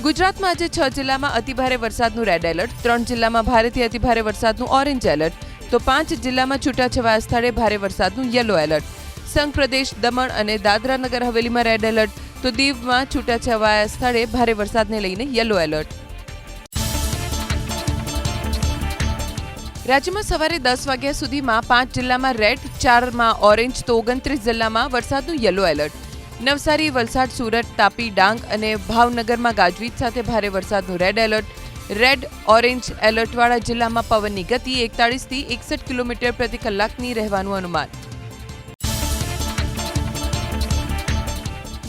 ગુજરાતમાં આજે 6 જિલ્લામાં અતિભારે વરસાદનું રેડ એલર્ટ, 3 જિલ્લામાં ભારેથી અતિભારે વરસાદનું ઓરેન્જ એલર્ટ, તો 5 જિલ્લામાં છૂટાછવાયા સ્થળે ભારે વરસાદનું યલો એલર્ટ. સંઘ પ્રદેશ દમણ અને દાદરા નગર હવેલીમાં રેડ એલર્ટ, તો દીવમાં છૂટાછવાયા સ્થળે ભારે વરસાદને લઈને યલો એલર્ટ. રાજ્યમાં સવારે 10 વાગ્યા સુધીમાં 5 જિલ્લામાં રેડ, 4માં ઓરેન્જ, તો 29 જિલ્લામાં વરસાદનું યલો એલર્ટ. નવસારી, વલસાડ, સુરત, તાપી, ડાંગ અને ભાવનગરમાં ગાજવીજ સાથે ભારે વરસાદનું રેડ એલર્ટ. રેડ ઓરેન્જ એલર્ટવાળા જિલ્લામાં પવનની ગતિ 41 થી 61 કિલોમીટર પ્રતિ કલાકની રહેવાનું અનુમાન.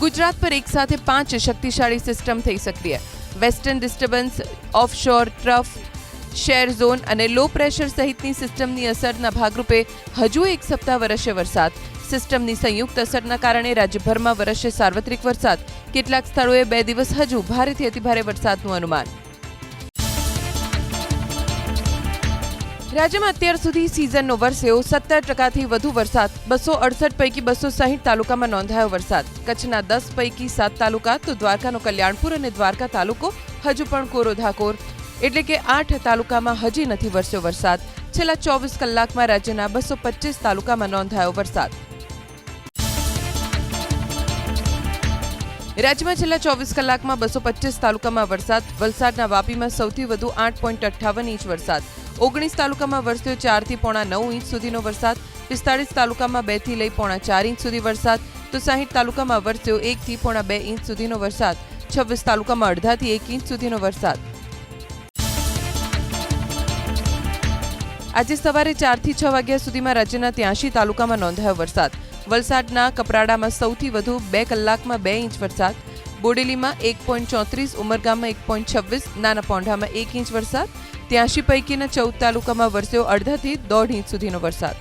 ગુજરાત પર એક સાથે 5 શક્તિશાળી સિસ્ટમ થઈ સક્રિય. Western disturbance, offshore trough, share zone અને લો પ્રેશર સહિતની સિસ્ટમની અસરના ભાગરૂપે હજુ એક સપ્તાહ વરસશે વરસાદ. સિસ્ટમની સંયુક્ત અસરના કારણે રાજ્યભરમાં વરસશે સાર્વત્રિક વરસાદ. કેટલાક સ્થળોએ 2 દિવસ હજુ ભારેથી અતિભારે વરસાદનું અનુમાન. રાજ્યમાં અત્યાર સુધી સિઝનનો વરસ્યો 17% વધુ વરસાદ. 268 પૈકી 260 તાલુકામાં નોંધાયો વરસાદ. કચ્છના 10 પૈકી 7 તાલુકા, તો દ્વારકાનો કલ્યાણપુર અને દ્વારકા તાલુકો હજુ પણ કોરો ધાકોર, એટલે કે 8 તાલુકામાં હજી નથી વરસ્યો વરસાદ. છેલ્લા 24 કલાકમાં રાજ્યના 225 તાલુકામાં નોંધાયો વરસાદ. રાજ્યમાં છેલ્લા 24 કલાકમાં 225 તાલુકામાં વરસાદ. વલસાડના વાપીમાં સૌથી વધુ 8.58 ઇંચ વરસાદ. 19 તાલુકામાં વરસ્યો 4 થી પોણા 9 ઇંચ સુધીનો વરસાદ. 45 તાલુકામાં 2 થી લઈ પોણા 4 ઇંચ સુધી વરસાદ, તો 60 તાલુકામાં વરસ્યો 1 થી પોણા 2 ઇંચ સુધીનો વરસાદ. 26 તાલુકામાં અડધાથી 1 ઇંચ સુધીનો વરસાદ. આજે સવારે 4 થી 6 વાગ્યા સુધીમાં રાજ્યના 83 તાલુકામાં નોંધાયો વરસાદ. વલસાડના કપરાડામાં સૌથી વધુ 2 કલાકમાં 2 ઇંચ વરસાદ. બોડેલીમાં 1.34, ઉમરગામમાં 1.26, નાના પોંઢામાં 1 ઇંચ વરસાદ. 83 પૈકીના 14 તાલુકામાં વરસ્યો અડધાથી 1.5 ઇંચ સુધીનો વરસાદ.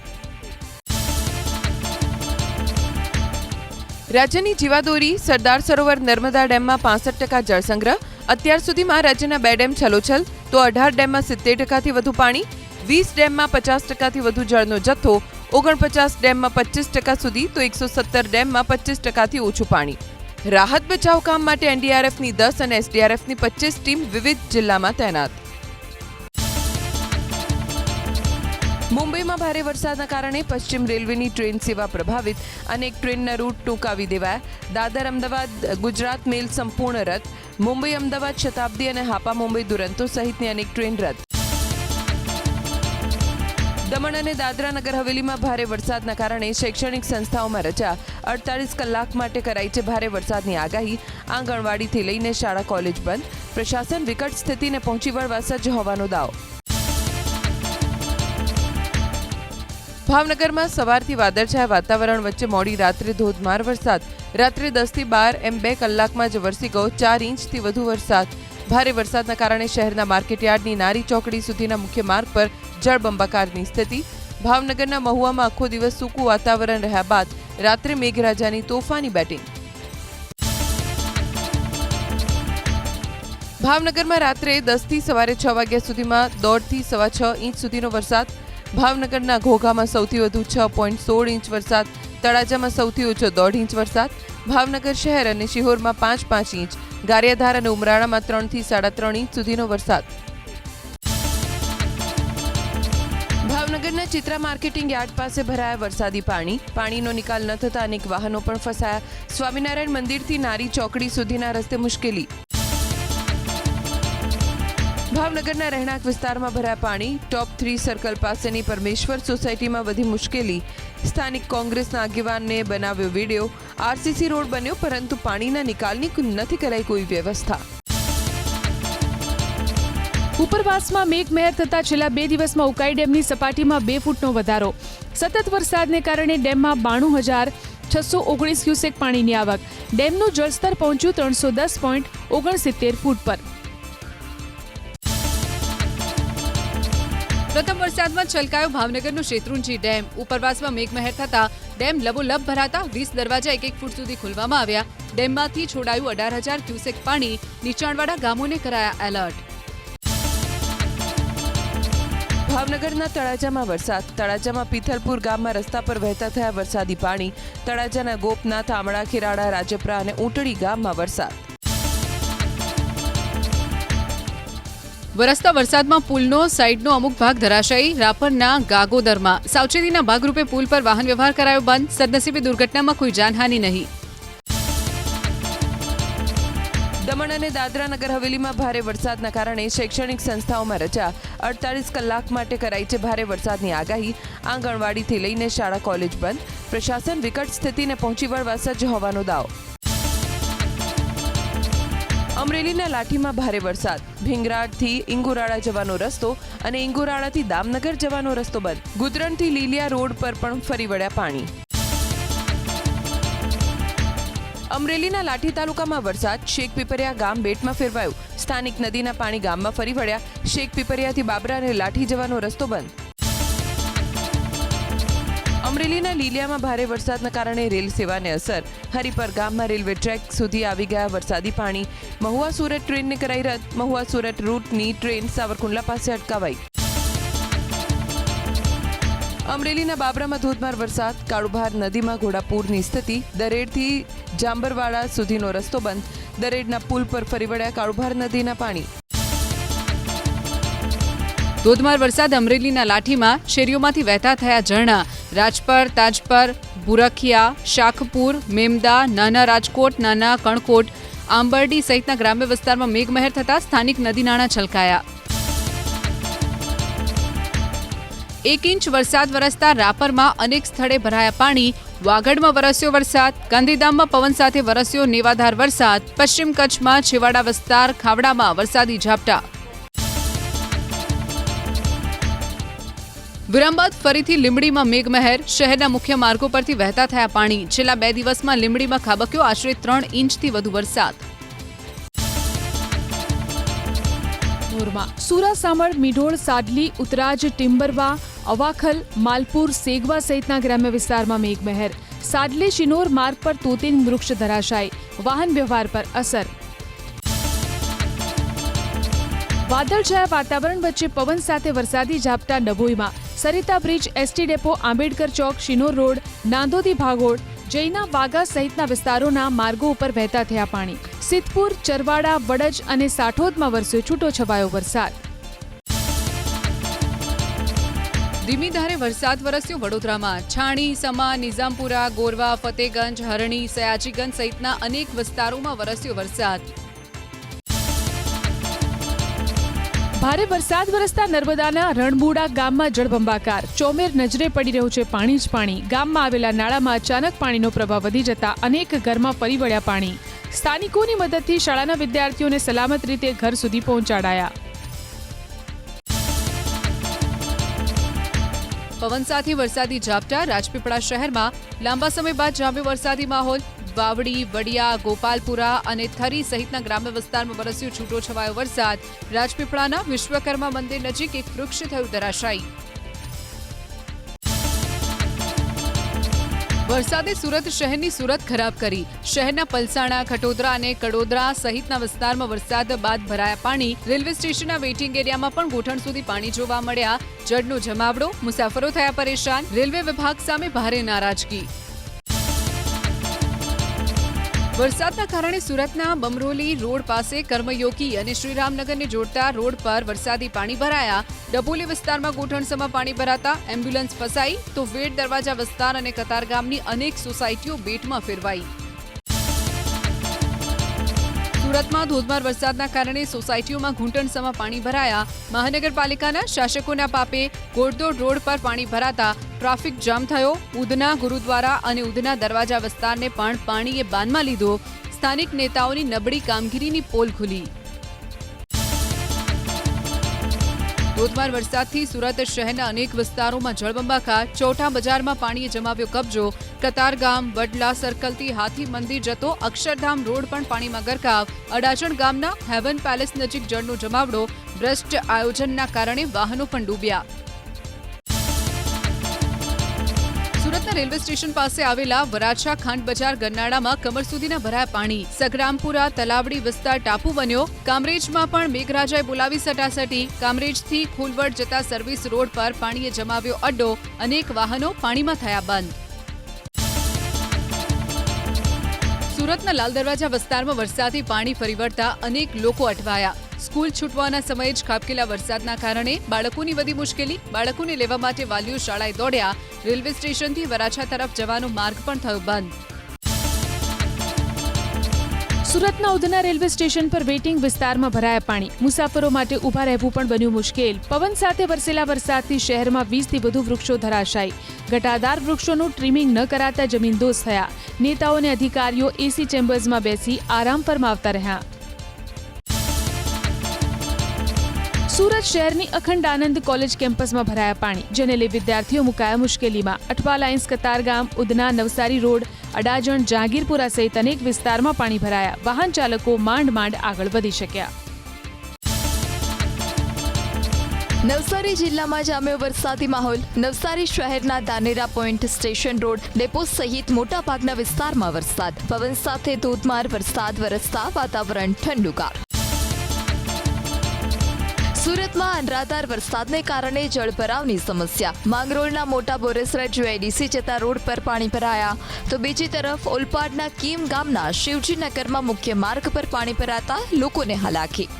રાજ્યની જીવાદોરી સરદાર સરોવર નર્મદા ડેમમાં 65% જળસંગ્રહ. અત્યાર સુધીમાં રાજ્યના 2 ડેમ છલોછલ, તો 18 ડેમમાં 70%થી વધુ પાણી. 20 ડેમમાં 50%થી વધુ જળનો જથ્થો. 49 ડેમમાં 25% સુધી, તો 117 ડેમમાં 25%થી ઓછું પાણી. રાહત બચાવ કામ માટે એનડીઆરએફની 10 અને એસડીઆરએફની 25 ટીમ વિવિધ જિલ્લામાં તૈનાત. મુંબઈમાં ભારે વરસાદના કારણે પશ્ચિમ રેલવેની ટ્રેન સેવા પ્રભાવિત. અનેક ટ્રેનના રૂટ ટૂંકાવી દેવાયા. દાદર અમદાવાદ ગુજરાત મેલ સંપૂર્ણ રદ. મુંબઈ અમદાવાદ શતાબ્દી અને હાપા મુંબઈ દુરંતો સહિતની અનેક ટ્રેન રદ. દમણ અને દાદરા નગર હવેલીમાં ભારે વરસાદના કારણે શૈક્ષણિક સંસ્થાઓમાં રજા. 48 કલાક માટે કરાઈ છે ભારે વરસાદની આગાહી. આંગણવાડીથી લઈને શાળા કોલેજ બંધ. પ્રશાસન વિકટ સ્થિતિને પહોંચી વળવા સજ્જ હોવાનો દાવો. ભાવનગરમાં સવારથી વાદળછાયા વાતાવરણ વચ્ચે મોડી રાત્રે ધોધમાર વરસાદ. રાત્રે 10 થી 12 એમ 2 કલાકમાં જ વરસી ગયો 4 ઇંચથી વધુ વરસાદ. ભારે વરસાદના કારણે શહેરના માર્કેટયાર્ડની નારી ચોકડી સુધીના મુખ્ય માર્ગ પર જળબંબાકારની સ્થિતિ. ભાવનગરના મહુવામાં આખો દિવસ સૂકું વાતાવરણ રહ્યા બાદ રાત્રે મેઘરાજાની તોફાની બેટિંગ. ભાવનગરમાં રાત્રે 10 થી સવારે 6 વાગ્યા સુધીમાં 1.5 થી 6.25 ઇંચ સુધીનો વરસાદ. ભાવનગરના ઘોઘામાં સૌથી વધુ 6.16 ઇંચ વરસાદ. તળાજામાં સૌથી ઓછો 1.5 ઇંચ વરસાદ. ભાવનગર શહેર અને શિહોરમાં 5.5 ઇંચ. ગારિયાધાર અને ઉમરાળામાં 3 થી 3.5 ઇંચ સુધીનો વરસાદ. ભાવનગરના ચિત્રા માર્કેટિંગ યાર્ડ પાસે ભરાયા વરસાદી પાણી. પાણીનો નિકાલ ન થતા અનેક વાહનો પણ ફસાયા. સ્વામિનારાયણ મંદિરથી નારી ચોકડી સુધીના રસ્તે મુશ્કેલી. ભાવનગરના રહેણાંક વિસ્તારમાં ભરાયા પાણી. ટોપ 3 સર્કલ પાસેની પરમેશ્વર સોસાયટીમાં વધી મુશ્કેલી. સ્થાનિક કોંગ્રેસના આગેવાનને બનાવ્યો વિડીયો. આરસીસી રોડ બન્યો, પરંતુ પાણીના નિકાલની નથી કરાઈ કોઈ વ્યવસ્થા. ઉપરવાસમાં મેઘમહેર થતા છેલ્લા 2 દિવસમાં ઉકાઈ ડેમની સપાટીમાં 2 ફૂટનો વધારો. સતત વરસાદને કારણે ડેમમાં 92,619 ક્યુસેક પાણીની આવક. ડેમનું જળસ્તર પહોંચ્યું 310.69 ફૂટ પર. પ્રથમ વરસાદમાં છલકાયો ભાવનગરનો શેત્રુંજી ડેમ. ઉપરવાસમાં મેઘમહેર થતા ડેમ લબોલબ ભરાતા 20 દરવાજા 1 ફૂટ સુધી ખોલવામાં આવ્યા. ડેમમાંથી છોડાયું 18,000 ક્યુસેક પાણી. નીચાણવાળા ગામોને કરાયા એલર્ટ. ભાવનગરના તળાજામાં વરસાદ. તળાજામાં પીથલપુર ગામમાં રસ્તા પર વહેતા થયા વરસાદી પાણી. તળાજાના ગોપનાથ, આમળા, ખીરાડા, રાજપરા અને ઊંટડી ગામમાં વરસાદ. વરસતા વરસાદમાં પુલનો સાઈડનો અમુક ભાગ ધરાશાયી. રાપરના ગાગોદરમાં સાવચેતીના ભાગરૂપે પુલ પર વાહન વ્યવહાર કરાયો બંધ. સદનસીબે દુર્ઘટનામાં કોઈ જાનહાનિ નહીં. દમણ અને દાદરા નગર હવેલીમાં ભારે વરસાદના કારણે શૈક્ષણિક સંસ્થાઓમાં રજા. 48 કલાક માટે કરાઈ છે ભારે વરસાદની આગાહી. આંગણવાડીથી લઈને શાળા કોલેજ બંધ. પ્રશાસન વિકટ સ્થિતિને પહોંચી વળવા સજ્જ હોવાનો દાવો. અમરેલીના લાઠીમાં ભારે વરસાદ. ભીંગરાળથી ઇંગુરાળા જવાનો રસ્તો અને ઇંગુરાળાથી દામનગર જવાનો રસ્તો બંધ. ગુદરણથી લીલિયા રોડ પર પણ ફરી વળ્યા પાણી. અમરેલીના લાઠી તાલુકામાં વરસાદ. શેખ પીપરિયા ગામ બેટમાં ફેરવાયું. સ્થાનિક નદીના પાણી ગામમાં ફરી વળ્યા. શેખ પીપરિયાથી બાબરા અને લાઠી જવાનો રસ્તો બંધ. અમરેલીના લીલિયામાં ભારે વરસાદના કારણે રેલ સેવાને અસર. હરિપર ગામમાં રેલવે ટ્રેક સુધી આવી ગયા વરસાદી પાણી. મહુવા સુરત ટ્રેનને કરાઈ રદ. મહુવા સુરત રૂટની ટ્રેન સાવરકુંડલા પાસે અટકાવાઈ. અમરેલીના બાબરામાં ધોધમાર વરસાદ. કાળુભાર નદીમાં ઘોડાપૂરની સ્થિતિ. દરેડથી જાંબરવાડા સુધીનો રસ્તો બંધ. દરેડના પુલ પર ફરી વળ્યા કાળુભાર નદીના પાણી. ધોધમાર વરસાદ. અમરેલીના લાઠીમાં શેરીઓમાંથી વહેતા થયા ઝરણા. રાજપર, તાજપર, બુરખિયા, શાખપુર, મેમદા, નાના રાજકોટ, નાના કણકોટ, આંબરડી સહિતના ગ્રામ્ય વિસ્તારમાં મેઘમહેર થતા સ્થાનિક નદી નાળા છલકાયા. 1 ઇંચ વરસાદ વરસતા રાપરમાં અનેક સ્થળે ભરાયા પાણી. વાગડમાં વરસ્યો વરસાદ. ગાંધીધામમાં પવન સાથે વરસ્યો નેવાધાર વરસાદ. પશ્ચિમ કચ્છમાં છેવાડા વિસ્તાર ખાવડામાં વરસાદી ઝાપટા. વિરામ બાદ ફરીથી લીંબડીમાં મેઘમહેર. શહેરના મુખ્ય માર્ગો પરથી વહેતા થયા પાણી. છેલ્લા 2 દિવસમાં લીંબડીમાં ખાબક્યો આશરે 3 ઇંચથી વધુ વરસાદ. સુરાસામળ, મીઢોળ, સાડલી, ઉતરાજ, ટિમ્બરવા, અવાખલ, માલપુર, સેગવા સહિતના ગ્રામ્ય વિસ્તારમાં મેઘમહેર. સાડલી શિનોર માર્ગ પર તોતિંગ વૃક્ષ ધરાશાય. વાહન વ્યવહાર પર અસર. વાદળછાયા વાતાવરણ વચ્ચે પવન સાથે વરસાદી ઝાપટા ડભોઈમાં. Sarita bridge, ST depot, Ambedkar chowk, Shinor road, Nandodi ભાગોળ, જૈના વાગા સહિતના વિસ્તારોના માર્ગો ઉપર વહેતા થયા પાણી. સિદ્ધપુર, ચરવાડા, વડજ અને સાઠોદમાં વરસ્યો છૂટો છવાયો વરસાદ. ધીમી ધારે વરસાદ વરસ્યો વડોદરામાં. છાણી, સમા, નિઝામપુરા, ગોરવા, ફતેગંજ, હરણી, સયાજીગંજ સહિતના અનેક વિસ્તારોમાં વરસ્યો વરસાદ. ભારે વરસાદ વરસતા નર્મદાના રણબુડા ગામમાં જળબંબાકાર. ચોમેર નજરે પડી રહ્યું છે પાણી જ પાણી. ગામમાં આવેલા નાળામાં અચાનક પાણીનો પ્રવાહ વધી જતા અનેક ઘરમાં ફરી વળ્યા પાણી. સ્થાનિકોની મદદથી શાળાના વિદ્યાર્થીઓને સલામત રીતે ઘર સુધી પહોંચાડાયા. પવન સાથે વરસાદી ઝાપટા. રાજપીપળા શહેરમાં લાંબા સમય બાદ જામ્યો વરસાદી માહોલ. વાવડી, વડિયા, ગોપાલપુરા અને થરી સહિતના ગ્રામ્ય વિસ્તારમાં વરસ્યો છૂટો છવાયો વરસાદ. રાજપીપળાના વિશ્વકર્મા મંદિર નજીક એક વૃક્ષ થયું ધરાશાયી. વરસાદે સુરત શહેરની સુરત ખરાબ કરી. શહેરના પલસાણા, ખટોદરા અને કડોદરા સહિતના વિસ્તારમાં વરસાદ બાદ ભરાયા પાણી. રેલવે સ્ટેશનના વેઇટિંગ એરિયામાં પણ ગોઠણ સુધી પાણી જોવા મળ્યા. જળનો જમાવડો. મુસાફરો થયા પરેશાન. રેલવે વિભાગ સામે ભારે નારાજગી. વરસાદના કારણે સુરતના બમરોલી રોડ પાસે કર્મયોગી અને શ્રીરામનગરને જોડતા રોડ પર વરસાદી પાણી ભરાયા. ડભોલી વિસ્તારમાં ગોઠણસમાં પાણી ભરાતા એમ્બ્યુલન્સ ફસાઈ તો વેડ દરવાજા વિસ્તાર અને કતારગામની અનેક સોસાયટીઓ બેટમાં ફેરવાઈ. સુરતમાં ધોધમાર વરસાદના કારણે સોસાયટીઓમાં ઘૂંટણસમાં પાણી ભરાયા. મહાનગરપાલિકાના શાસકોના પાપે ઘોડદોડ રોડ પર પાણી ભરાતા ટ્રાફિક જામ થયો. ઉધના ગુરુદ્વારા અને ઉધના દરવાજા વિસ્તારને પણ પાણીએ બાનમાં લીધો. સ્થાનિક નેતાઓની નબળી કામગીરીની પોલ ખુલી. ધોધમાર વરસાદથી સુરત શહેરના અનેક વિસ્તારોમાં જળબંબાકાર. ચોટા બજારમાં પાણીએ જમાવ્યો કબજો. કતારગામ, વડલા સર્કલથી હાથી મંદિર જતો અક્ષરધામ રોડ પણ પાણીમાં ગરકાવ. અડાજણ ગામના હેવન પેલેસ નજીક જળનો જમાવડો. ભ્રષ્ટ આયોજનના કારણે વાહનો પણ ડૂબ્યા. સુરતના રેલવે સ્ટેશન પાસે આવેલા વરાછા ખાંડ બજાર ગરનાળામાં કમર સુધીના ભરાયા પાણી. સગરામપુરા તલાવડી વિસ્તાર ટાપુ બન્યો. કામરેજમાં પણ મેઘરાજાએ બોલાવી સટાસટી. કામરેજથી ખુલવડ જતા સર્વિસ રોડ પર પાણીએ જમાવ્યો અડ્ડો. અનેક વાહનો પાણીમાં થયા બંધ. સુરતના લાલ દરવાજા વિસ્તારમાં વરસાદી પાણી ફરી વળતા અનેક લોકો અટવાયા. સ્કૂલ છૂટવાના સમયે જ ખાબકેલા વરસાદના કારણે બાળકોની વધી મુશ્કેલી. બાળકોને લેવા માટે વાલીઓ શાળાએ દોડ્યા. રેલવે સ્ટેશનથી વરાછા તરફ જવાનો માર્ગ પણ થયો બંધ. સુરતના ઉધના રેલવે સ્ટેશન પર વેઇટિંગ વિસ્તારમાં ભરાયા પાણી. મુસાફરો માટે ઊભા રહેવું પણ બન્યું મુશ્કેલ. પવન સાથે વરસેલા વરસાદથી શહેરમાં 20થી વધુ વૃક્ષો ધરાશાયી. ઘટાદાર વૃક્ષોનું ટ્રીમિંગ ન કરાતા જમીનદોસ્ત થયા. નેતાઓ અને અધિકારીઓ એસી ચેમ્બર્સમાં બેસી આરામ ફરમાવતા રહ્યા. સુરત શહેરની અખંડ આનંદ કોલેજ કેમ્પસમાં ભરાયા પાણી, જેને લઈ વિદ્યાર્થીઓ મુકાયા મુશ્કેલીમાં. અઠવા લાઇન્સ કતારગામ, ઉધના, નવસારી રોડ, અડાજણ, જહાંગીરપુરા સહિત અનેક વિસ્તારમાં પાણી ભરાયા. વાહન ચાલકો માંડ આગળ વધી શક્યા. નવસારી જિલ્લામાં જામ્યો વરસાદી માહોલ. નવસારી શહેરના Dhanera point, station road, depot સહિત મોટાભાગના વિસ્તારમાં વરસાદ. પવન સાથે ધોધમાર વરસાદ વરસતા વાતાવરણ ઠંડુગાર. સુરતમાં અનરાધાર વરસાદને કારણે જળભરાવની સમસ્યા. માંગરોળના મોટા બોરેસરા જીઆઈડીસી જતા રોડ પર પાણી ભરાયા, તો બીજી તરફ ઓલપાડના કીમ ગામના શિવજીનગરમાં મુખ્ય માર્ગ પર પાણી ભરાતા લોકોને હાલાકી.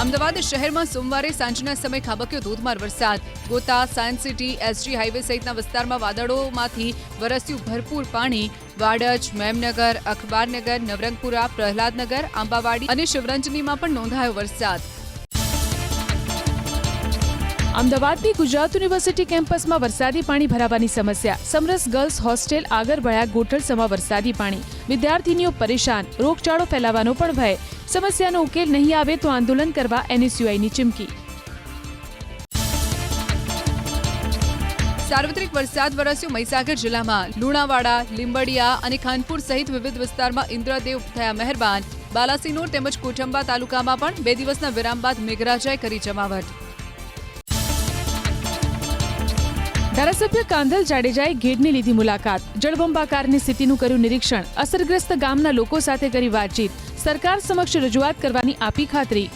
અમદાવાદ શહેરમાં સોમવારે સાંજના સમયે ખાબક્યો ધોધમાર વરસાદ. ગોતા, સાયન્સ સિટી, એસજી હાઈવે સહિતના વિસ્તારમાં વાદળોમાંથી વરસ્યું ભરપૂર પાણી. વાડજ, મેમનગર, અખબારનગર, નવરંગપુરા, પ્રહલાદનગર, આંબાવાડી અને શિવરંજનીમાં પણ નોંધાયો વરસાદ. અમદાવાદની ગુજરાત યુનિવર્સિટી કેમ્પસમાં વરસાદી પાણી ભરાવાની સમસ્યા. સમરસ ગર્લ્સ હોસ્ટેલ આગળ વળ્યા ગોઠણસમાં વરસાદી પાણી. વિદ્યાર્થીનીઓ પરેશાન, રોગચાળો ફેલાવાનો પણ ભય. સમસ્યાનો ઉકેલ નહીં આવે તો આંદોલન કરવા એનએસયુઆઈની ચીમકી. સાર્વત્રિક વરસાદ વરસ્યો મહીસાગર જિલ્લામાં. લુણાવાડા, લીંબડિયા અને ખાનપુર સહિત વિવિધ વિસ્તારમાં ઇન્દ્રદેવ થયા મહેરબાન. બાલાસિનોર તેમજ કોઠંબા તાલુકામાં પણ 2 દિવસના વિરામ બાદ મેઘરાજાએ કરી જમાવટ. ધારાસભ્ય કાંધલ જાડેજાએ ઘેડની લીધી મુલાકાત. જળબંબાકારની સ્થિતિનું કર્યું નિરીક્ષણ. અસરગ્રસ્ત ગામના લોકો સાથે કરી વાતચીત. સરકાર સમક્ષ રજૂઆત કરવાની આપી ખાતરી.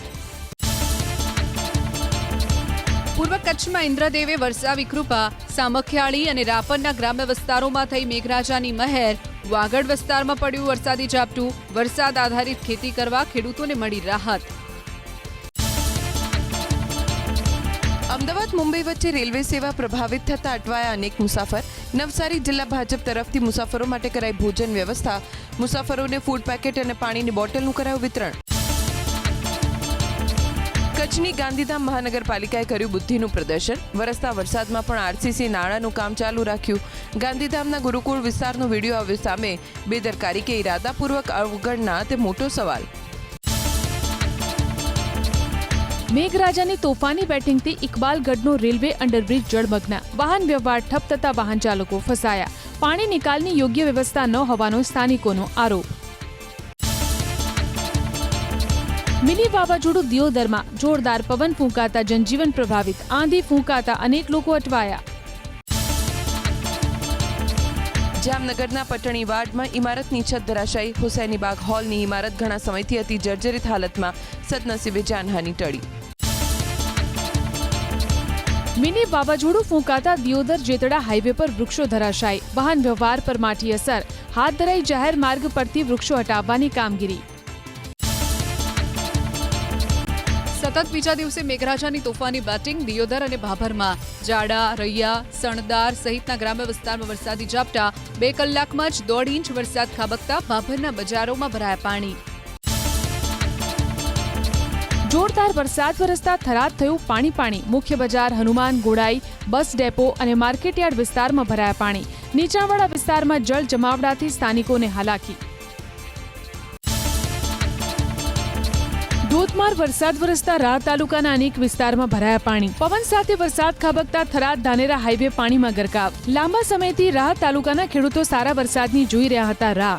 પૂર્વ કચ્છમાં ઇન્દ્રદેવે વરસાવી કૃપા. સામખિયાળી અને રાપરના ગ્રામ્ય વિસ્તારોમાં થઈ મેઘરાજાની મહેર. વાગડ વિસ્તારમાં પડ્યું વરસાદી ઝાપટું. વરસાદ આધારિત ખેતી કરવા ખેડૂતોને મળી રાહત. અમદાવાદ મુંબઈ વચ્ચે રેલવે સેવા પ્રભાવિત થતા અટવાયા અનેક મુસાફર. નવસારી જિલ્લા ભાજપ તરફથી મુસાફરો માટે કરાઈ ભોજન વ્યવસ્થા. મુસાફરોને ફૂડ પેકેટ અને પાણીની બોટલનું કરાયું વિતરણ. કચ્છની ગાંધીધામ મહાનગરપાલિકાએ કર્યું બુદ્ધિનું પ્રદર્શન. વરસતા વરસાદમાં પણ આરસીસી નાણાંનું કામ ચાલુ રાખ્યું. ગાંધીધામના ગુરુકુળ વિસ્તારનો વિડીયો આવ્યો સામે. બેદરકારી કે ઇરાદાપૂર્વક અવગણના તે મોટો સવાલ. મેઘરાજાની તોફાની બેટિંગથી ઇકબાલગઢનો રેલવે અંડરબ્રિજ જળમગ્ન. વાહન વ્યવહાર ઠપ થતા વાહન ચાલકો ફસાયા. પાણી નિકાલની યોગ્ય વ્યવસ્થા ન હોવાનો સ્થાનિકોનો આરોપ. મિની વાવાઝોડું દિયોદરમાં. જોરદાર પવન ફૂંકાતા જનજીવન પ્રભાવિત. આંધી ફૂંકાતા અનેક લોકો અટવાયા. જામનગરના પટણી વાર્ડમાં ઇમારતની છત ધરાશાયી. હુસૈનીબાગ હોલની ઇમારત ઘણા સમયથી હતી જર્જરિત હાલતમાં. સદનસીબે જાનહાની ટળી. મિની વાવાઝોડું ફૂંકાતા દિયોદર જેતડા હાઈવે પર વૃક્ષો ધરાશાયી. વાહન વ્યવહાર પર માઠી અસર. હાથ ધરાઈ જાહેર માર્ગ પરથી વૃક્ષો હટાવવાની કામગીરી. સતત બીજા દિવસે મેઘરાજાની તોફાની બેટિંગ. દિયોદર અને ભાભરમાં જાડા, રૈયા, સણદાર સહિતના ગ્રામ્ય વિસ્તારમાં વરસાદી ઝાપટા. 2 કલાકમાં જ 1.5 ઇંચ વરસાદ ખાબકતા ભાભરના બજારોમાં ભરાયા પાણી. જોરદાર વરસાદ વરસતા થરાદ થયું પાણી. મુખ્ય બજાર, હનુમાન ગોળાઈ, બસ ડેપો અને માર્કેટયાર્ડ વિસ્તારમાં ભરાયા પાણી. નીચાણવાળા વિસ્તારમાં જળ જમાવડાથી સ્થાનિકોને હાલાકી. ધોધમાર વરસાદ વરસતા રાહ તાલુકાના અનેક વિસ્તારમાં ભરાયા પાણી. પવન સાથે વરસાદ ખાબકતા થરાદ ધાનેરા હાઈવે પાણીમાં ગરકાવ. લાંબા સમયથી રાહ તાલુકાના ખેડૂતો સારા વરસાદની જોઈ રહ્યા હતા રાહ.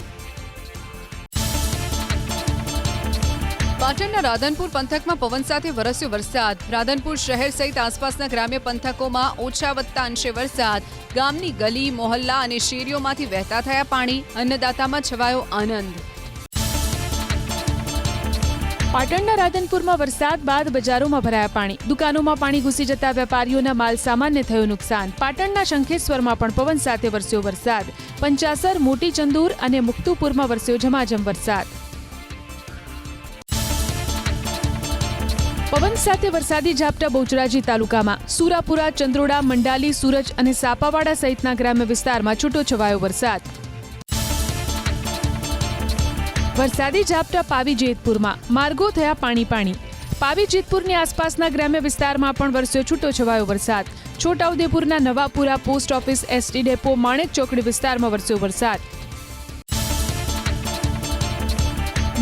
પાટણના રાધનપુર પંથકમાં પવન સાથે વરસ્યો વરસાદ. રાધનપુર શહેર સહિત આસપાસના ગ્રામ્ય પંથકોમાં ઓછા વત્તા અંશે વરસાદ. ગામની ગલી, મોહલ્લા અને શેરીઓમાંથી વહેતા થયા પાણી. અન્નદાતામાં છવાયો આનંદ. પાટણના રાધનપુરમાં વરસાદ બાદ બજારોમાં ભરાયા પાણી. દુકાનોમાં પાણી ઘૂસી જતા વેપારીઓના માલ સામાનને થયું નુકસાન. પાટણના શંખેશ્વરમાં પણ પવન સાથે વરસ્યો વરસાદ. પંચાસર, મોટી ચંદુર અને મુક્તુપુરમાં વરસ્યો ઝમાઝમ વરસાદ. પવન સાથે વરસાદી ઝાપટા બહુચરાજી તાલુકામાં સુરાપુરા, ચંદ્રોડા, મંડાલી, સુરજ અને સાપાવાડા સહિતના ગ્રામ્ય વિસ્તારમાં છૂટોછવાયો વરસાદ. વરસાદી ઝાપટા પાવી જેતપુરમાં, માર્ગો થયા પાણી. પાવી જેતપુરની આસપાસના ગ્રામ્ય વિસ્તારમાં પણ વરસ્યો છૂટોછવાયો વરસાદ. છોટાઉદેપુરના Navapura post office, ST depot, Manek ચોકડી વિસ્તારમાં વરસ્યો વરસાદ.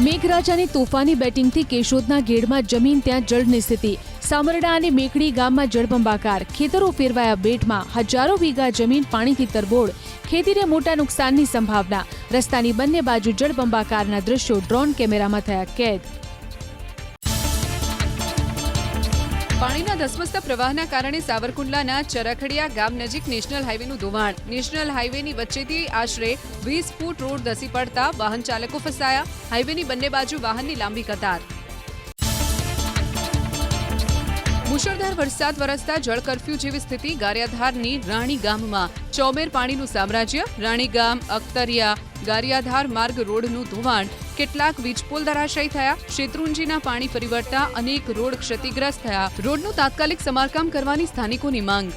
મેઘરાજાની તોફાની બેટિંગથી કેશોદના ગેડમાં જમીન ત્યાં જળની સ્થિતિ. સામરડા અને મેકડી ગામમાં જળબંબાકાર, ખેતરો ફેરવાયા બેટમાં, હજારો વીઘા જમીન પાણીથી તરબોળ, ખેતીને મોટા નુકસાનની સંભાવના. રસ્તાની બંને બાજુ જળબંબાકારના દ્રશ્યો ડ્રોન કેમેરામાં થયા કેદ. પાણીના ધસમસતા પ્રવાહના કારણે સાવરકુંડલાના ચરખડિયા ગામ નજીક નેશનલ હાઈવેનું ધોવાણ. નેશનલ હાઈવેની વચ્ચેથી આશરે 20 ફૂટ રોડ ધસી પડતા વાહન ચાલકો ફસાયા. હાઈવેની બંને બાજુ વાહનની લાંબી કતાર. મુશળધાર વરસાદ વરસતા જળ કરફ્યુ જેવી સ્થિતિ ગારિયાધારની રાણી ગામમાં. ચોમેર પાણીનું સામ્રાજ્ય. રાણી ગામ, અખ્તરિયા, ગારિયાધાર માર્ગ રોડનું ધોવાણ. કેટલાક વીજપોલ ધરાશાયી થયા. શેત્રુંજીના પાણી ફરી વળતા અનેક રોડ ક્ષતિગ્રસ્ત થયા. રોડનું તાત્કાલિક સમારકામ કરવાની સ્થાનિકોની માંગ.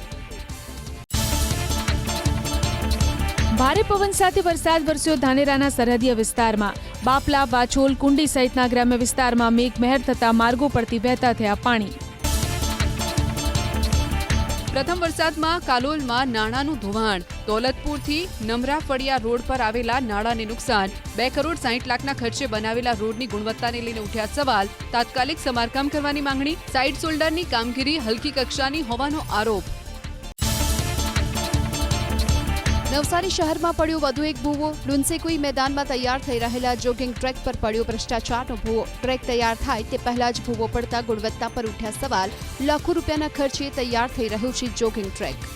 ભારે પવન સાથે વરસાદ વરસ્યો ધાનેરાના સરહદીય વિસ્તારમાં. બાપલા, વાછોલ, કુંડી સહિતના ગ્રામ્ય વિસ્તારમાં મેઘમહેર થતા માર્ગો પરથી વહેતા થયા પાણી. પ્રથમ વરસાદમાં કાલોલમાં નાણાંનું ધોવાણ. દોલતપુરથી નમરા ફળિયા રોડ પર આવેલા નાળાને નુકસાન. 2,60,00,000 લાખના ખર્ચે બનાવેલા રોડની ગુણવત્તાને લઈને ઉઠ્યા સવાલ. તાત્કાલિક સમારકામ કરવાની માંગણી. સાઇડ શોલ્ડરની કામગીરી હલકી કક્ષાની હોવાનો આરોપ. નવસારી શહેરમાં પડ્યો વધુ એક ભૂવો. લુન્સેકુઈ મેદાનમાં તૈયાર થઈ રહેલા જોગિંગ ટ્રેક પર પડ્યો ભ્રષ્ટાચારનો ભૂવો. ટ્રેક તૈયાર થાય તે પહેલા જ ભૂવો પડતા ગુણવત્તા પર ઉઠ્યા સવાલ. લાખો રૂપિયાના ખર્ચે તૈયાર થઈ રહ્યું છે જોગિંગ ટ્રેક.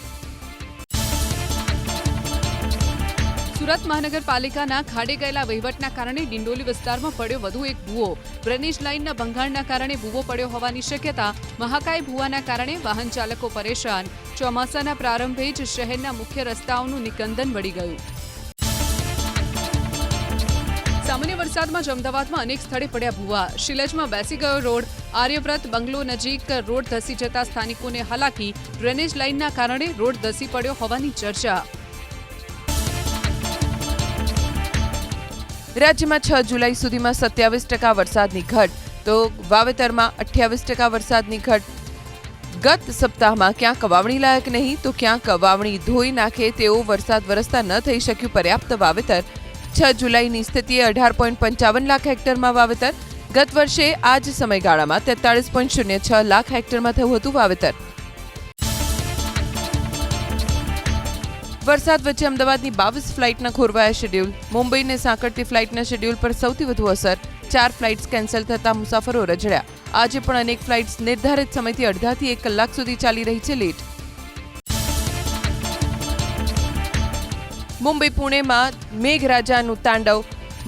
સુરત મહાનગરપાલિકાના ખાડે ગયેલા વહીવટના કારણે ડિંડોલી વિસ્તારમાં પડ્યો વધુ એક ભૂવો. ડ્રેનેજ લાઇનના ભંગાણના કારણે ભૂવો પડ્યો હોવાની શક્યતા. મહાકાય ભૂવાના કારણે વાહન ચાલકો પરેશાન. ચોમાસાના પ્રારંભે જ શહેરના મુખ્ય રસ્તાઓનું નિકંદન વળી ગયું. સામાન્ય વરસાદમાં જ અમદાવાદમાં અનેક સ્થળે પડ્યા ભૂવા. શિલજમાં બેસી ગયો રોડ. આર્યવ્રત બંગલો નજીક રોડ ધસી જતા સ્થાનિકોને હાલાકી. ડ્રેનેજ લાઇનના કારણે રોડ ધસી પડ્યો હોવાની ચર્ચા. રાજ્યમાં 6 જુલાઈ સુધીમાં 27% વરસાદની ઘટ, તો વાવેતરમાં 28% વરસાદની ઘટ. ગત સપ્તાહમાં ક્યાંક વાવણી લાયક નહીં તો ક્યાંક વાવણી ધોઈ નાખે તેવો વરસાદ વરસતા ન થઈ શક્યું પર્યાપ્ત વાવેતર. 6 જુલાઈની સ્થિતિએ 18.55 લાખ હેક્ટરમાં વાવેતર. ગત વર્ષે આ જ સમયગાળામાં 43.06 લાખ હેક્ટરમાં થયું હતું વાવેતર. વરસાદ વચ્ચે અમદાવાદની 22 ફ્લાઇટના ખોરવાયા શેડ્યુલ. મુંબઈને સાંકળતી ફ્લાઇટના શેડ્યુલ પર સૌથી વધુ અસર. 4 ફ્લાઇટ્સ કેન્સલ થતા મુસાફરો રજડ્યા. આજે પણ અનેક ફ્લાઇટ્સ નિર્ધારિત સમયથી અડધાથી 1 કલાક સુધી ચાલી રહી છે લેટ. મુંબઈ પુણેમાં મેઘરાજાનું તાંડવ.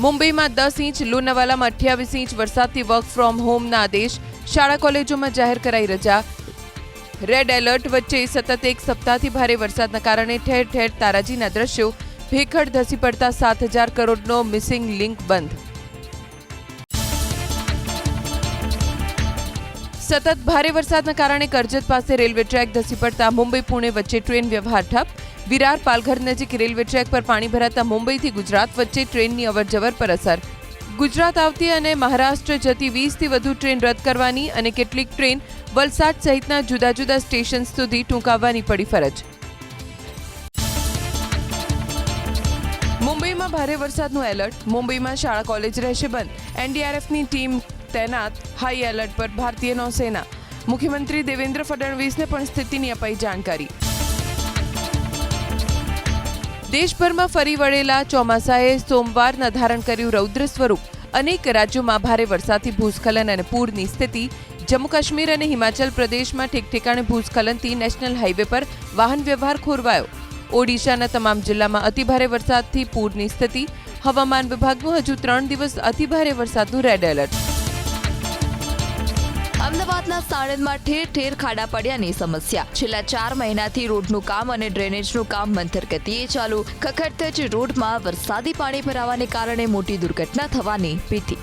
મુંબઈમાં 10 ઇંચ, લોનાવાલામાં 28 ઇંચ વરસાદથી વર્ક ફ્રોમ હોમના આદેશ. શાળા કોલેજોમાં જાહેર કરાઈ રજા. રેડ એલર્ટ વચ્ચે સતત એક સપ્તાહથી ભારે વરસાદના કારણે ઠેર ઠેર તારાજીના દ્રશ્યો. ભેખડ ધસી પડતા 7,000 કરોડનો મિસિંગ લિંક બંધ. સતત ભારે વરસાદના કારણે કરજત પાસે રેલવે ટ્રેક ધસી પડતા મુંબઈ પુણે વચ્ચે ટ્રેન વ્યવહાર ઠપ. વિરાર પાલઘર નજીક રેલવે ટ્રેક પર પાણી ભરાતા મુંબઈથી ગુજરાત વચ્ચે ટ્રેનની અવરજવર પર અસર. ગુજરાત આવતી અને મહારાષ્ટ્ર જતી 20થી વધુ ટ્રેન રદ કરવાની અને કેટલીક ટ્રેન વલસાડ સહિતના જુદા જુદા સ્ટેશન સુધી ટૂંકાવવાની પડી ફરજ. મુંબઈમાં ભારે વરસાદનું એલર્ટ. મુંબઈમાં શાળા કોલેજ રહેશે બંધ. એનડીઆરએફની ટીમ તૈનાત. હાઈ એલર્ટ પર ભારતીય નૌસેના. મુખ્યમંત્રી દેવેન્દ્ર ફડણવીસને પણ સ્થિતિની અપાઈ જાણકારી. દેશભરમાં ફરી વળેલા ચોમાસાએ સોમવારના ધારણ કર્યું રૌદ્ર સ્વરૂપ. અનેક રાજ્યોમાં ભારે વરસાદથી ભૂસ્ખલન અને પૂરની સ્થિતિ. જમ્મુ કાશ્મીર અને હિમાચલ પ્રદેશમાં ઠેકઠેકાણે ભૂસ્ખલનથી નેશનલ હાઈવે પર વાહન વ્યવહાર ખોરવાયો. ઓડિશાના તમામ જિલ્લામાં અતિભારે વરસાદથી પૂરની સ્થિતિ. હવામાન વિભાગનું હજુ 3 દિવસ અતિભારે વરસાદનું રેડ એલર્ટ. અમદાવાદના સાણંદમાં ઠેર ઠેર ખાડા પડ્યાની સમસ્યા. છેલ્લા 4 મહિનાથી રોડનું કામ અને ડ્રેનેજનું કામ મંથર ગતિએ ચાલુ. ખખડધજ રોડમાં વરસાદી પાણી ભરાવાને કારણે મોટી દુર્ઘટના થવાની ભીતિ.